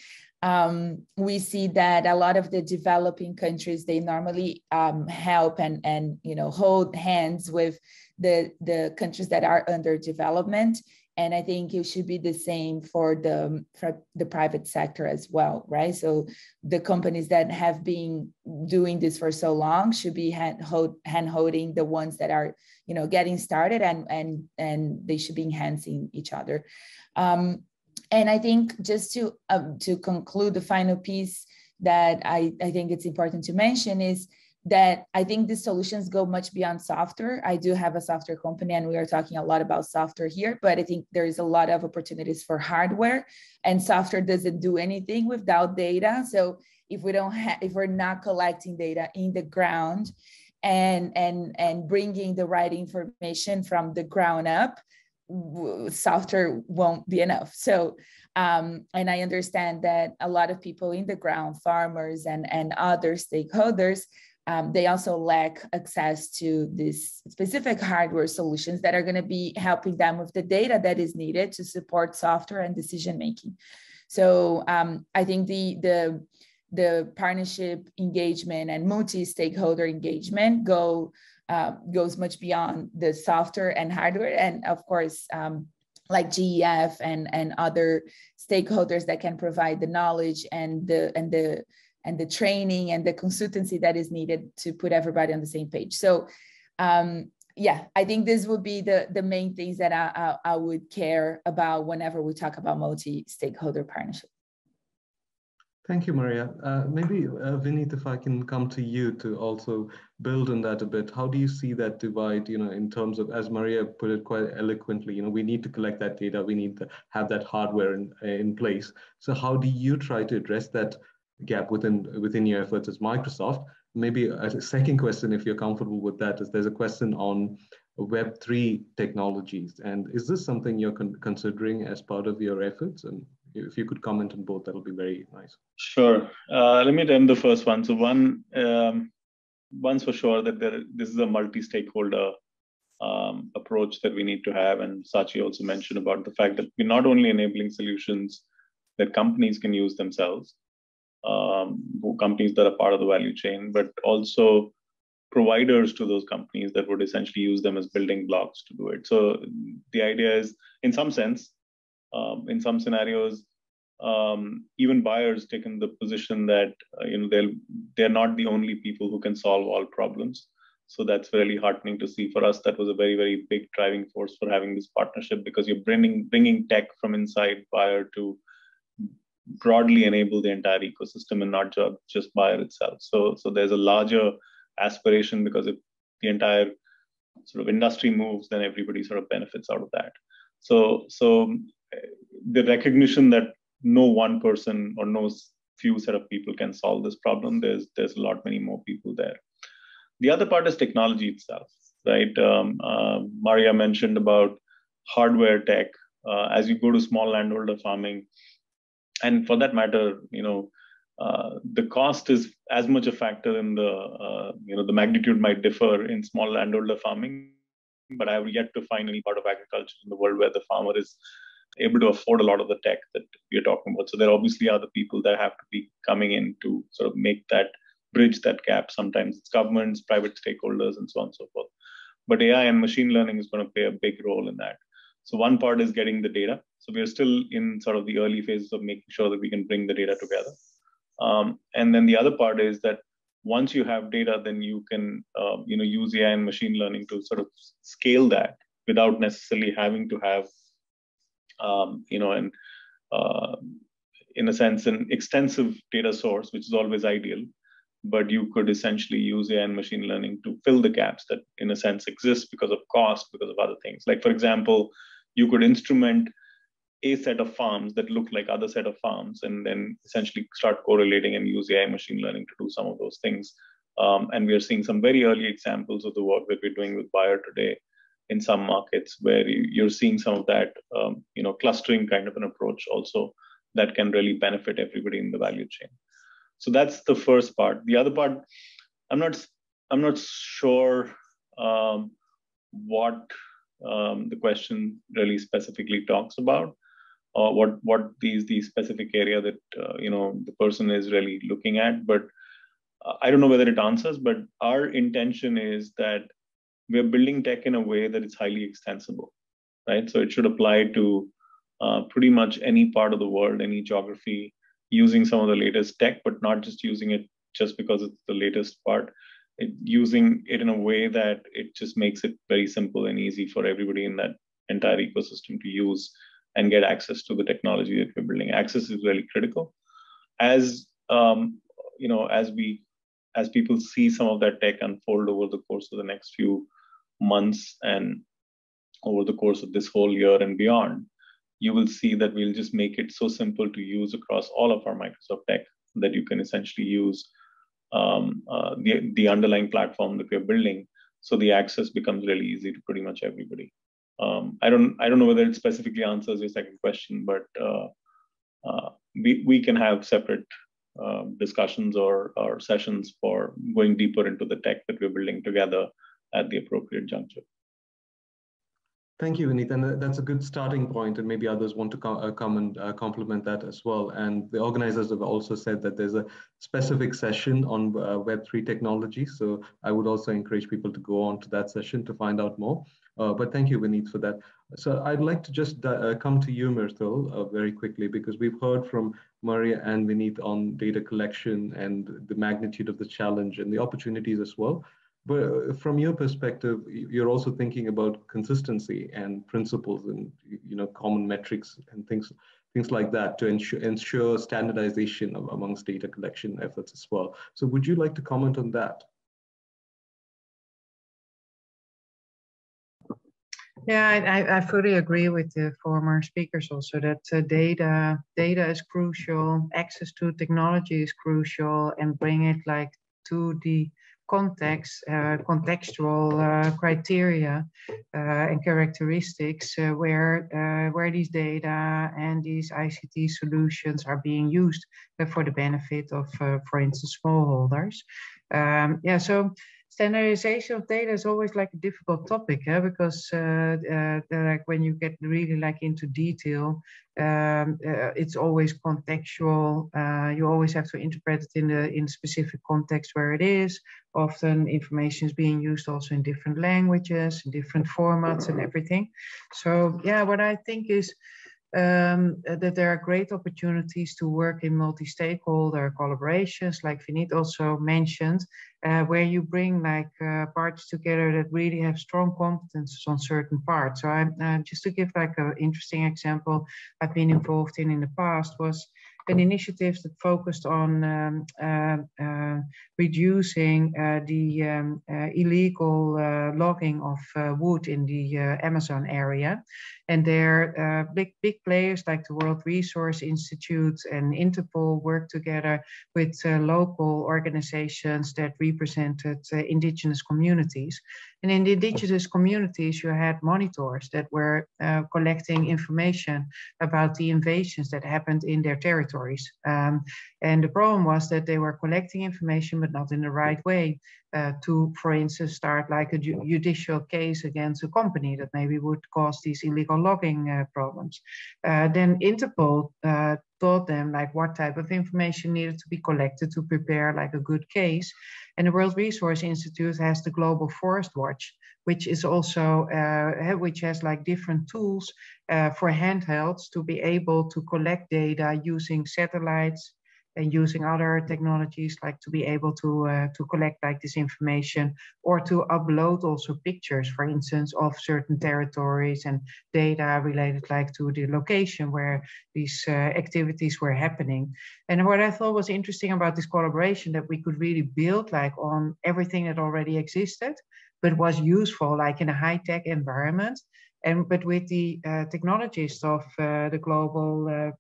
Speaker 4: we see that a lot of the developing countries, they normally help and hold hands with the countries that are under development. And I think it should be the same for the private sector as well, right? So the companies that have been doing this for so long should be hand-holding the ones that are, getting started, and they should be enhancing each other. And I think just to conclude, the final piece that I think it's important to mention is that I think the solutions go much beyond software. I do have a software company, and we are talking a lot about software here, but I think there is a lot of opportunities for hardware, and software doesn't do anything without data. So if we're not collecting data in the ground and bringing the right information from the ground up, software won't be enough. So, and I understand that a lot of people in the ground, farmers and other stakeholders, they also lack access to these specific hardware solutions that are going to be helping them with the data that is needed to support software and decision making. So I think the partnership engagement and multi-stakeholder engagement goes much beyond the software and hardware, and of course, like GEF and other stakeholders that can provide the knowledge and the training and the consultancy that is needed to put everybody on the same page. So yeah, I think this would be the main things that I would care about whenever we talk about multi-stakeholder partnership.
Speaker 1: Thank you, Maria. Maybe Vineet, if I can come to you to also build on that a bit. How do you see that divide, in terms of, as Maria put it quite eloquently, we need to collect that data, we need to have that hardware in place. So how do you try to address that gap within your efforts as Microsoft? Maybe a second question, if you're comfortable with that, is there's a question on Web3 technologies. And is this something you're considering as part of your efforts? And if you could comment on both, that'll be very nice.
Speaker 3: Sure. Let me attempt the first one. So one's for sure that this is a multi-stakeholder approach that we need to have. And Sachi also mentioned about the fact that we're not only enabling solutions that companies can use themselves, companies that are part of the value chain, but also providers to those companies that would essentially use them as building blocks to do it. So the idea is, in some sense, in some scenarios, even buyers taken the position that they're not the only people who can solve all problems. So that's really heartening to see. For us, that was a very, very big driving force for having this partnership, because you're bringing tech from inside buyer to broadly enable the entire ecosystem and not just buyer itself. So there's a larger aspiration, because if the entire sort of industry moves, then everybody sort of benefits out of that. So the recognition that no one person or no few set of people can solve this problem, there's a lot many more people there. The other part is technology itself, right? Maria mentioned about hardware tech. As you go to small landholder farming, and for that matter, the cost is as much a factor in the magnitude might differ in small landholder farming, but I have yet to find any part of agriculture in the world where the farmer is able to afford a lot of the tech that we are talking about. So there obviously are the people that have to be coming in to sort of bridge that gap. Sometimes it's governments, private stakeholders, and so on and so forth. But AI and machine learning is going to play a big role in that. So one part is getting the data. So we're still in sort of the early phases of making sure that we can bring the data together. And then the other part is that once you have data, then you can use AI and machine learning to sort of scale that without necessarily having to have in a sense, an extensive data source, which is always ideal. But you could essentially use AI and machine learning to fill the gaps that, in a sense, exist because of cost, because of other things. Like, for example, you could instrument a set of farms that look like other set of farms, and then essentially start correlating and use AI and machine learning to do some of those things. And we are seeing some very early examples of the work that we're doing with Bayer today in some markets, where you're seeing some of that, clustering kind of an approach also that can really benefit everybody in the value chain. So that's the first part. The other part, I'm not sure what the question really specifically talks about. what the specific area that the person is really looking at. But I don't know whether it answers, but our intention is that we're building tech in a way that it's highly extensible, right? So it should apply to pretty much any part of the world, any geography, using some of the latest tech, but not just using it just because it's the latest part. Using it in a way that it just makes it very simple and easy for everybody in that entire ecosystem to use and get access to the technology that we're building. Access is really critical. As as people see some of that tech unfold over the course of the next few months and over the course of this whole year and beyond, you will see that we'll just make it so simple to use across all of our Microsoft tech that you can essentially use the underlying platform that we're building. So the access becomes really easy to pretty much everybody. I don't know whether it specifically answers your second question, but we can have separate discussions or sessions for going deeper into the tech that we're building together at the appropriate juncture.
Speaker 1: Thank you, Vineet. And that's a good starting point, and maybe others want to come and complement that as well. And the organizers have also said that there's a specific session on Web3 technology. So I would also encourage people to go on to that session to find out more. But thank you, Vineet, for that. So I'd like to just come to you, Myrtle, very quickly, because we've heard from Maria and Vineet on data collection and the magnitude of the challenge and the opportunities as well. But from your perspective, you're also thinking about consistency and principles and common metrics and things like that to ensure standardization amongst data collection efforts as well. So would you like to comment on that?
Speaker 6: Yeah, I fully agree with the former speakers also that data is crucial, access to technology is crucial, and bring it like to the context, contextual criteria and characteristics where these data and these ICT solutions are being used for the benefit of, for instance, smallholders. Yeah, so standardization of data is always like a difficult topic, because like when you get really like into detail, it's always contextual. You always have to interpret it in specific context where it is. Often information is being used also in different languages, in different formats and everything. So yeah, what I think is that there are great opportunities to work in multi-stakeholder collaborations, like Vineet also mentioned, where you bring like parts together that really have strong competences on certain parts. So I'm just to give like an interesting example I've been involved in the past was an initiative that focused on reducing the illegal logging of wood in the Amazon area. And there, big players like the World Resource Institute and Interpol work together with local organizations that represented indigenous communities. And in the indigenous communities, you had monitors that were collecting information about the invasions that happened in their territories. And the problem was that they were collecting information, but not in the right way to, for instance, start like a judicial case against a company that maybe would cause these illegal logging problems. Then Interpol taught them like what type of information needed to be collected to prepare like a good case. And the World Resource Institute has the Global Forest Watch, which is also, which has like different tools for handhelds to be able to collect data using satellites and using other technologies, like to be able to collect like this information, or to upload also pictures, for instance, of certain territories and data related like to the location where these activities were happening. And what I thought was interesting about this collaboration, that we could really build like on everything that already existed, but was useful like in a high-tech environment. But with the technologists of the global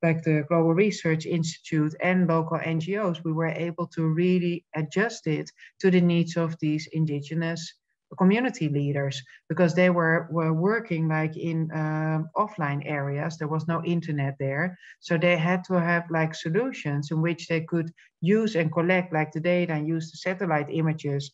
Speaker 6: like the Global Research Institute and local NGOs, we were able to really adjust it to the needs of these indigenous community leaders, because they were working like in offline areas. There was no internet there. So they had to have like solutions in which they could use and collect like the data and use the satellite images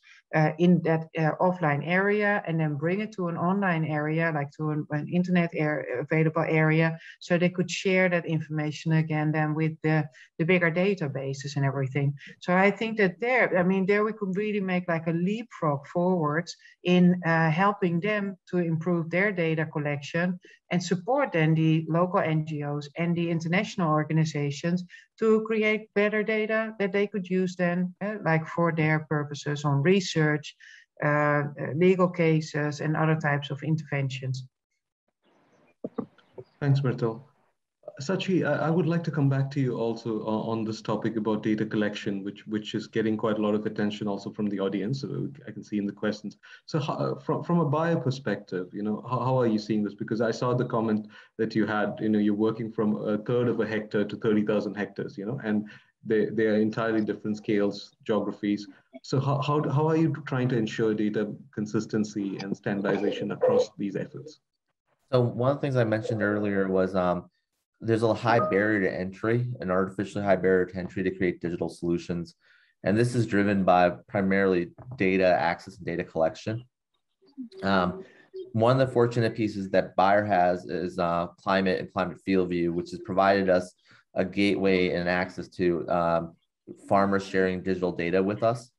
Speaker 6: in that offline area, and then bring it to an online area, like to an internet available area, so they could share that information again then with the bigger databases and everything. So I think that there we could really make like a leapfrog forwards in helping them to improve their data collection and support then the local NGOs and the international organizations to create better data that they could use then, like for their purposes on research, legal cases, and other types of interventions.
Speaker 1: Thanks, Myrtle. Sachi, I would like to come back to you also on this topic about data collection, which is getting quite a lot of attention also from the audience. So I can see in the questions. So from a buyer perspective, how are you seeing this? Because I saw the comment that you had, you're working from 1/3 of a hectare to 30,000 hectares, and they are entirely different scales, geographies. So how are you trying to ensure data consistency and standardization across these efforts?
Speaker 2: So one of the things I mentioned earlier was there's a high barrier to entry, an artificially high barrier to entry to create digital solutions. And this is driven by primarily data access and data collection. One of the fortunate pieces that Bayer has is climate and climate field view, which has provided us a gateway and access to farmers sharing digital data with us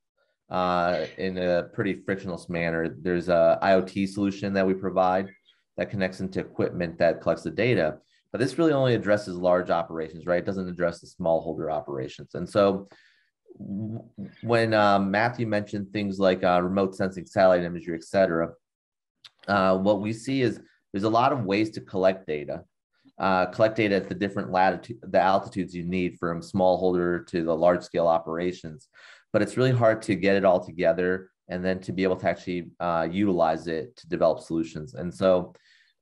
Speaker 2: in a pretty frictionless manner. There's a IoT solution that we provide that connects into equipment that collects the data. But this really only addresses large operations, right? It doesn't address the smallholder operations. And so when Matthew mentioned things like remote sensing, satellite imagery, et cetera, what we see is there's a lot of ways to collect data at the different the altitudes you need from smallholder to the large scale operations. But it's really hard to get it all together and then to be able to actually utilize it to develop solutions. And so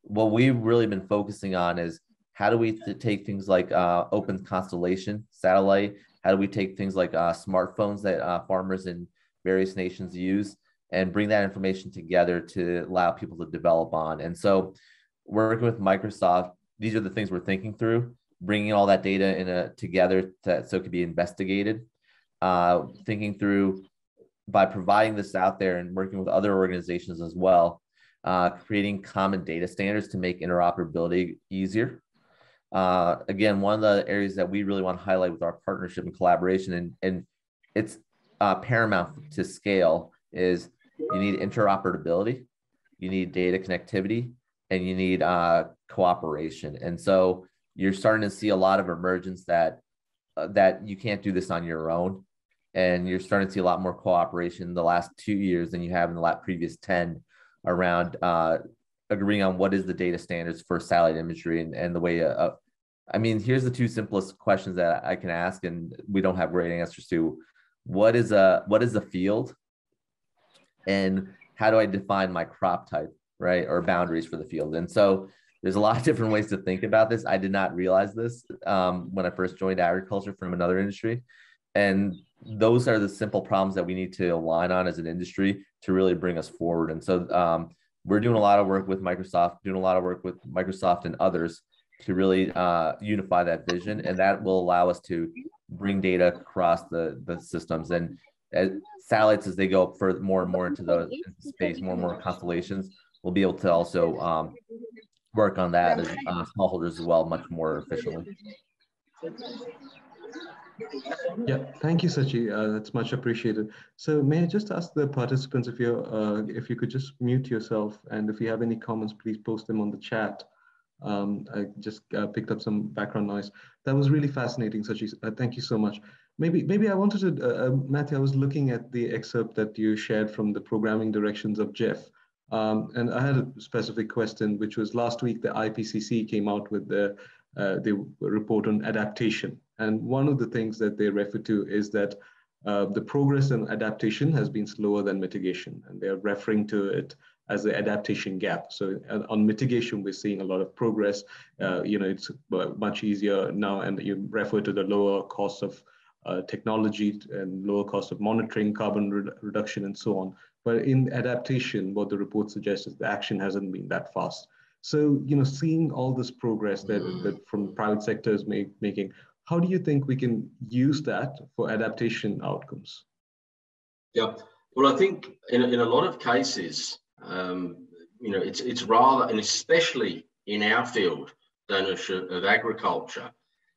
Speaker 2: what we've really been focusing on is how do we take things like open constellation satellite? How do we take things like smartphones that farmers in various nations use and bring that information together to allow people to develop on? And so working with Microsoft, these are the things we're thinking through, bringing all that data together so it could be investigated, thinking through by providing this out there and working with other organizations as well, creating common data standards to make interoperability easier. Again, one of the areas that we really want to highlight with our partnership and collaboration, and it's paramount to scale, is you need interoperability, you need data connectivity, and you need cooperation. And so you're starting to see a lot of emergence that you can't do this on your own. And you're starting to see a lot more cooperation in the last 2 years than you have in the previous 10 around agreeing on what is the data standards for satellite imagery and the way. I mean, here's the two simplest questions that I can ask, and we don't have great answers to. What is a field, and how do I define my crop type, right, or boundaries for the field? And so there's a lot of different ways to think about this. I did not realize this when I first joined agriculture from another industry, and those are the simple problems that we need to align on as an industry to really bring us forward. And so we're doing a lot of work with Microsoft, and others to really unify that vision, and that will allow us to bring data across the systems. And as satellites, as they go up more and more into space, more and more constellations, we'll be able to also work on that as smallholders as well, much more efficiently.
Speaker 1: Yeah, thank you, Sachi. That's much appreciated. So may I just ask the participants if you could just mute yourself, and if you have any comments, please post them on the chat. I just picked up some background noise. That was really fascinating, Sachi. Thank you so much. Maybe I wanted to, Matthew, I was looking at the excerpt that you shared from the programming directions of Jeff. And I had a specific question, which was last week, the IPCC came out with the report on adaptation. And one of the things that they refer to is that the progress in adaptation has been slower than mitigation. And they're referring to it as the adaptation gap. So on mitigation, we're seeing a lot of progress. It's much easier now, and you refer to the lower cost of technology and lower cost of monitoring, carbon reduction, and so on. But in adaptation, what the report suggests is the action hasn't been that fast. So, seeing all this progress that from private sector is making, how do you think we can use that for adaptation outcomes?
Speaker 5: Yeah, Well, I think in a lot of cases, it's rather, and especially in our field, Danush, of agriculture,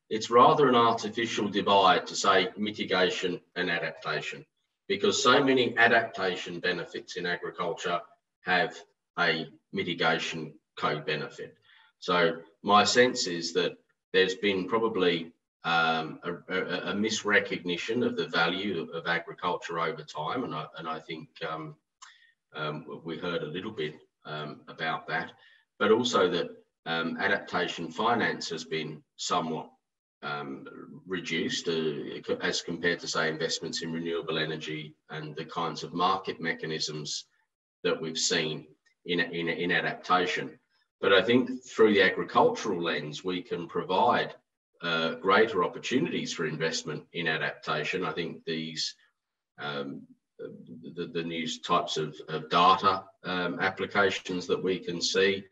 Speaker 5: it's rather an artificial divide to say mitigation and adaptation, because so many adaptation benefits in agriculture have a mitigation co-benefit. So my sense is that there's been probably a misrecognition of the value of agriculture over time, and I think we heard a little bit about that, but also that adaptation finance has been somewhat reduced as compared to, say, investments in renewable energy and the kinds of market mechanisms that we've seen in adaptation. But I think through the agricultural lens, we can provide greater opportunities for investment in adaptation. I think these the new types of data applications that we can see,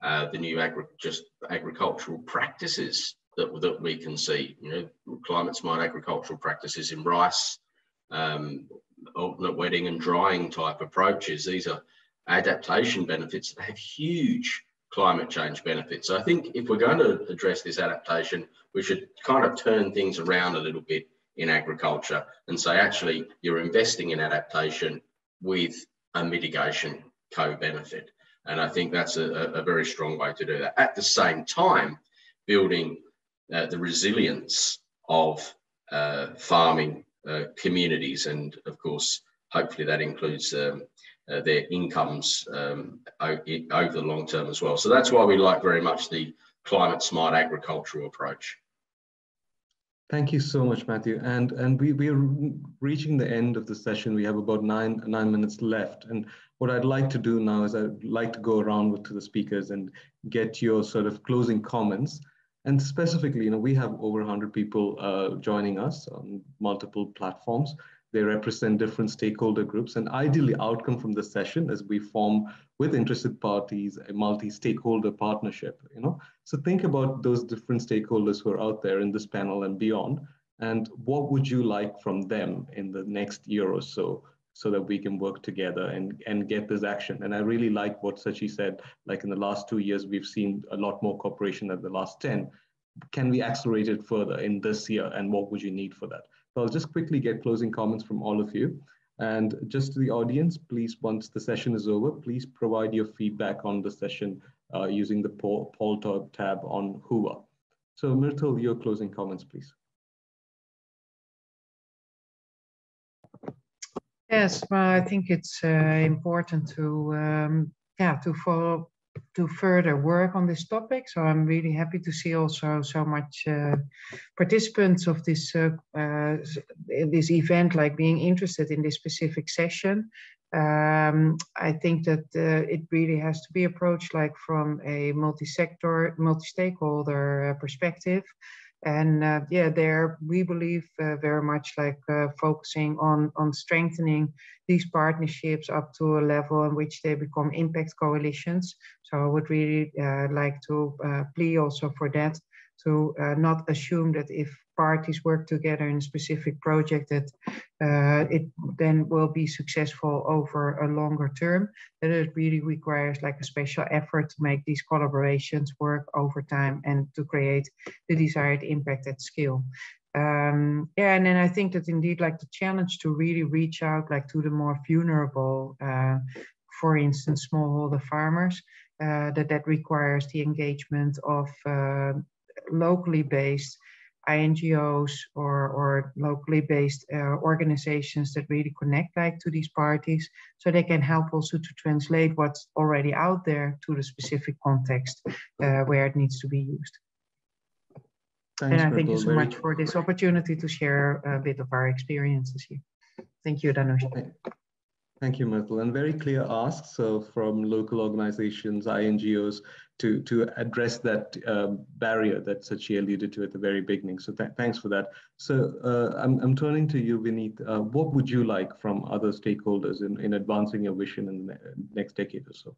Speaker 5: the new agricultural practices that we can see, climate smart agricultural practices in rice, alternate wetting and drying type approaches. These are adaptation benefits that have huge climate change benefits. So I think if we're going to address this adaptation, we should kind of turn things around a little bit in agriculture and say, actually, you're investing in adaptation with a mitigation co-benefit. And I think that's a very strong way to do that. At the same time, building the resilience of farming communities, and of course, hopefully that includes their incomes over the long term as well. So that's why we like very much the climate smart agricultural approach.
Speaker 1: Thank you so much, Matthew. And we are reaching the end of the session. We have about nine minutes left. And what I'd like to do now is I'd like to go around to the speakers and get your sort of closing comments. And specifically, we have over 100 people joining us on multiple platforms. They represent different stakeholder groups, and ideally outcome from the session is we form with interested parties a multi-stakeholder partnership. So think about those different stakeholders who are out there in this panel and beyond, and what would you like from them in the next year or so that we can work together and get this action. And I really like what Sachi said, like in the last 2 years, we've seen a lot more cooperation than the last 10. Can we accelerate it further in this year, and what would you need for that? So I'll just quickly get closing comments from all of you. And just to the audience, please, once the session is over, please provide your feedback on the session using the poll tab on Whova. So Myrtle, your closing comments, please.
Speaker 6: Yes, well, I think it's important to further work on this topic. So I'm really happy to see also so much participants of this this event, like being interested in this specific session. I think that it really has to be approached like from a multi-stakeholder perspective. And there we believe very much like focusing on strengthening these partnerships up to a level in which they become impact coalitions. So I would really like to plea also for that, to not assume that if parties work together in a specific project that it then will be successful over a longer term, that it really requires like a special effort to make these collaborations work over time and to create the desired impact at scale. And then I think that indeed like the challenge to really reach out like to the more vulnerable, for instance, smallholder farmers, that requires the engagement of locally based INGOs or locally based organizations that really connect like to these parties, so they can help also to translate what's already out there to the specific context where it needs to be used.
Speaker 1: Thanks,
Speaker 6: and I thank you so much
Speaker 1: great.
Speaker 6: for this opportunity to share a bit of our experiences here. Thank you, Danush.
Speaker 1: Thank you, Myrtle. And very clear asks from local organizations, INGOs, to address that barrier that Sachi alluded to at the very beginning. So thanks for that. So I'm turning to you, Vineet. What would you like from other stakeholders in advancing your vision in the next decade or so?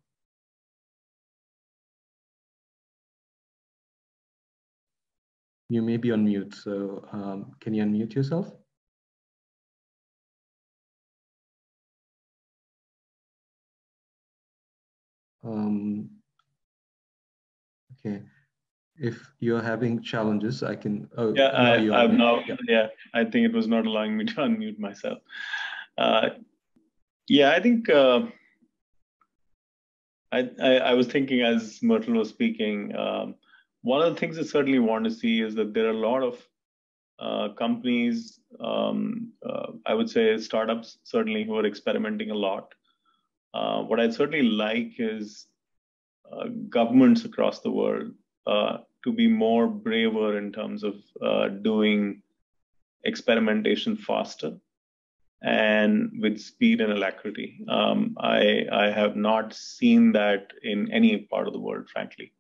Speaker 1: You may be on mute, so can you unmute yourself? Okay. If you're having challenges, I can. Oh,
Speaker 3: yeah, I'm now.
Speaker 1: Yeah.
Speaker 3: Yeah, I think it was not allowing me to unmute myself. Yeah, I think I was thinking as Myrtle was speaking. One of the things I certainly want to see is that there are a lot of companies, I would say startups, certainly, who are experimenting a lot. What I'd certainly like is governments across the world to be more braver in terms of doing experimentation faster and with speed and alacrity. I have not seen that in any part of the world, frankly,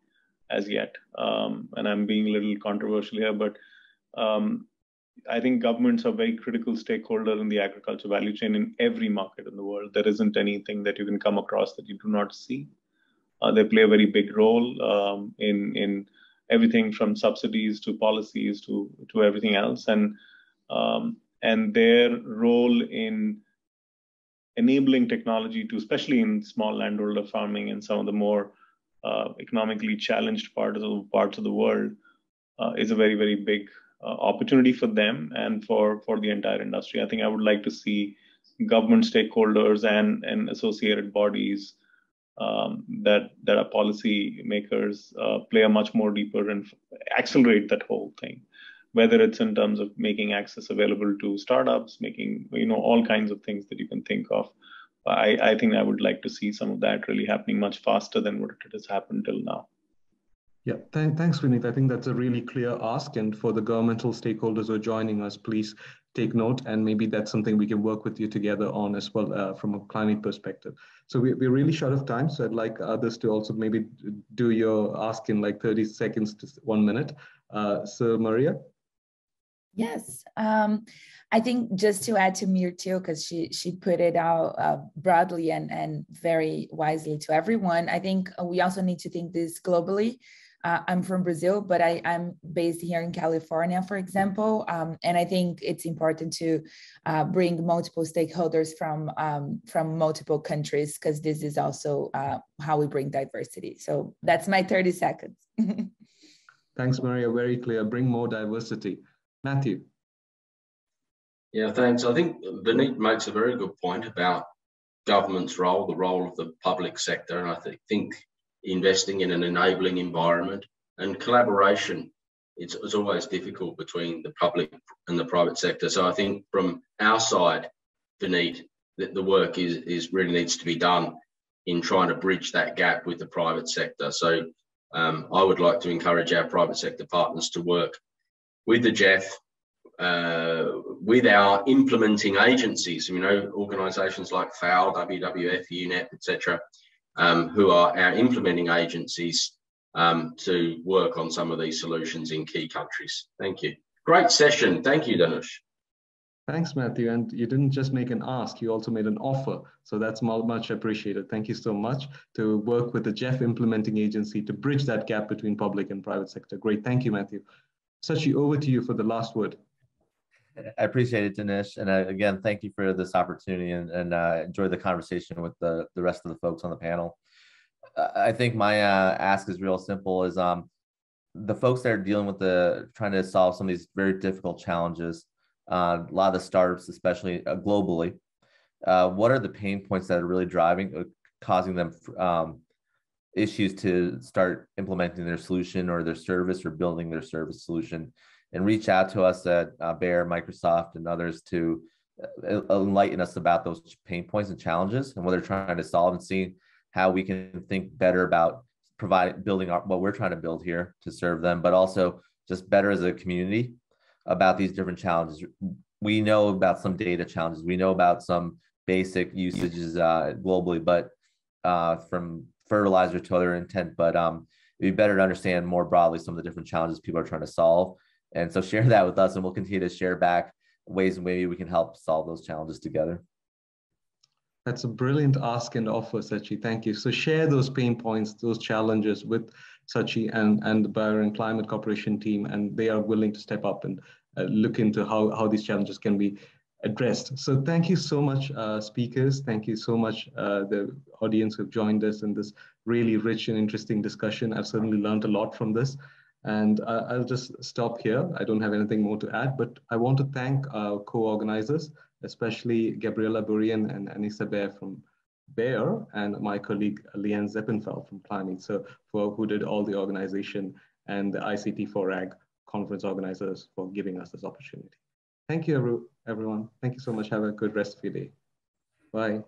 Speaker 3: as yet. And I'm being a little controversial here, but I think governments are very critical stakeholder in the agriculture value chain in every market in the world. There isn't anything that you can come across that you do not see. They play a very big role in everything from subsidies to policies to everything else, and their role in enabling technology to, especially in small landholder farming and some of the more economically challenged parts of the world, is a very, very big opportunity for them and for the entire industry. I think I would like to see government stakeholders and associated bodies that are policy makers play a much more deeper and accelerate that whole thing, whether it's in terms of making access available to startups, making all kinds of things that you can think of. I think I would like to see some of that really happening much faster than what it has happened till now.
Speaker 1: Yeah, thanks, Vineet. I think that's a really clear ask. And for the governmental stakeholders who are joining us, please take note. And maybe that's something we can work with you together on as well from a climate perspective. So we're really short of time. So I'd like others to also maybe do your ask in like 30 seconds to 1 minute. So Maria?
Speaker 4: Yes, I think just to add to Myrtle, because she put it out broadly and very wisely to everyone, I think we also need to think this globally. I'm from Brazil, but I'm based here in California, for example, and I think it's important to bring multiple stakeholders from multiple countries, because this is also how we bring diversity. So that's my 30 seconds.
Speaker 1: Thanks, Maria. Very clear. Bring more diversity. Matthew.
Speaker 5: Yeah, thanks. I think Vineet makes a very good point about government's role, the role of the public sector, and I think investing in an enabling environment and collaboration. It's always difficult between the public and the private sector. So I think from our side, Vineet, that the work is really needs to be done in trying to bridge that gap with the private sector. So I would like to encourage our private sector partners to work with the GEF, with our implementing agencies, organisations like FAO, WWF, UNEP, etc., who are our implementing agencies to work on some of these solutions in key countries. Thank you. Great session. Thank you, Dhanush.
Speaker 1: Thanks, Matthew. And you didn't just make an ask, you also made an offer. So that's much appreciated. Thank you so much to work with the GEF implementing agency to bridge that gap between public and private sector. Great. Thank you, Matthew. Sachi, over to you for the last word.
Speaker 2: I appreciate it, Dinesh. And again, thank you for this opportunity and enjoy the conversation with the rest of the folks on the panel. I think my ask is real simple, is the folks that are dealing with trying to solve some of these very difficult challenges, a lot of the startups, especially globally, what are the pain points that are really causing them issues to start implementing their solution or their service or building their service solution, and reach out to us at Bayer, Microsoft, and others to enlighten us about those pain points and challenges and what they're trying to solve, and see how we can think better about building what we're trying to build here to serve them, but also just better as a community about these different challenges. We know about some data challenges. We know about some basic usages globally, but from fertilizer to other intent, but it'd be better to understand more broadly some of the different challenges people are trying to solve. And so share that with us, and we'll continue to share back ways maybe we can help solve those challenges together.
Speaker 1: That's a brilliant ask and offer, Sachi. Thank you. So share those pain points, those challenges with Sachi and the Bayer and Climate Corporation team, and they are willing to step up and look into how these challenges can be addressed. So thank you so much, speakers. Thank you so much, the audience who've joined us in this really rich and interesting discussion. I've certainly learned a lot from this. And I'll just stop here. I don't have anything more to add, but I want to thank our co-organizers, especially Gabriela Burian and Anissa Baer from Bayer, and my colleague Leanne Zeppenfeld from Planning, so who did all the organization, and the ICTforAg conference organizers for giving us this opportunity. Thank you, everyone. Thank you so much. Have a good rest of your day. Bye.